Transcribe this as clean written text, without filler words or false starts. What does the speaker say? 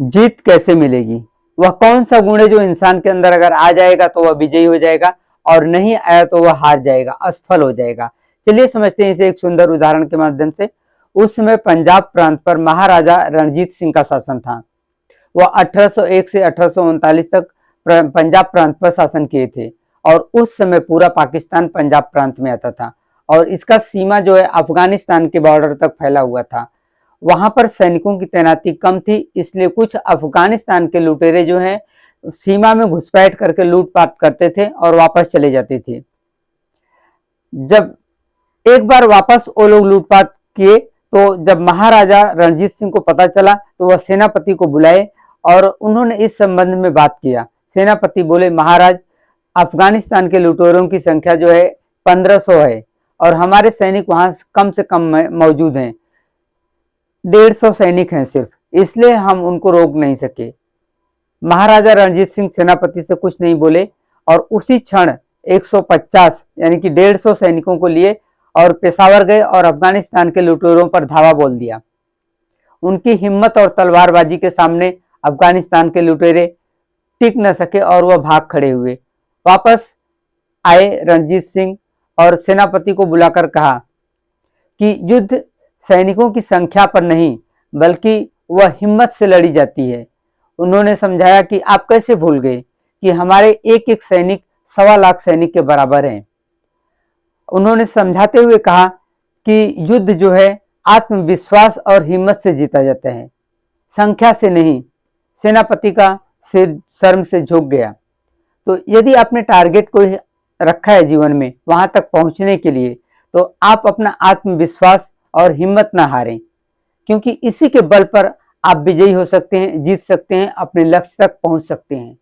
जीत कैसे मिलेगी? वह कौन सा गुण है जो इंसान के अंदर अगर आ जाएगा तो वह विजयी हो जाएगा, और नहीं आया तो वह हार जाएगा, असफल हो जाएगा। चलिए समझते हैं इसे एक सुंदर उदाहरण के माध्यम से। उस समय पंजाब प्रांत पर महाराजा रणजीत सिंह का शासन था। वह 1801 से 1839 तक पंजाब प्रांत पर शासन किए थे, और उस समय पूरा पाकिस्तान पंजाब प्रांत में आता था, और इसका सीमा जो है अफगानिस्तान के बॉर्डर तक फैला हुआ था। वहां पर सैनिकों की तैनाती कम थी, इसलिए कुछ अफगानिस्तान के लुटेरे जो हैं सीमा में घुसपैठ करके लूटपाट करते थे और वापस चले जाते थे। जब एक बार वापस वो लोग लूटपाट किए, तो जब महाराजा रणजीत सिंह को पता चला तो वह सेनापति को बुलाए और उन्होंने इस संबंध में बात किया। सेनापति बोले, महाराज, अफगानिस्तान के लुटेरों की संख्या जो है 1500 है, और हमारे सैनिक वहां कम से कम मौजूद हैं, 150 सैनिक हैं सिर्फ, इसलिए हम उनको रोक नहीं सके। महाराजा रणजीत सिंह सेनापति से कुछ नहीं बोले और उसी क्षण 150 यानी कि 150 सैनिकों को लिए और पेशावर गए और अफगानिस्तान के लुटेरों पर धावा बोल दिया। उनकी हिम्मत और तलवारबाजी के सामने अफगानिस्तान के लुटेरे टिक न सके और वह भाग खड़े हुए। वापस आए रणजीत सिंह और सेनापति को बुलाकर कहा कि युद्ध सैनिकों की संख्या पर नहीं बल्कि वह हिम्मत से लड़ी जाती है। उन्होंने समझाया कि आप कैसे भूल गए कि हमारे एक एक सैनिक 1.25 लाख सैनिक के बराबर हैं। उन्होंने समझाते हुए कहा कि युद्ध जो है आत्मविश्वास और हिम्मत से जीता जाता है, संख्या से नहीं। सेनापति का सिर शर्म से झुक गया। तो यदि आपने टारगेट को रखा है जीवन में वहां तक पहुंचने के लिए, तो आप अपना आत्मविश्वास और हिम्मत ना हारें, क्योंकि इसी के बल पर आप विजयी हो सकते हैं, जीत सकते हैं, अपने लक्ष्य तक पहुंच सकते हैं।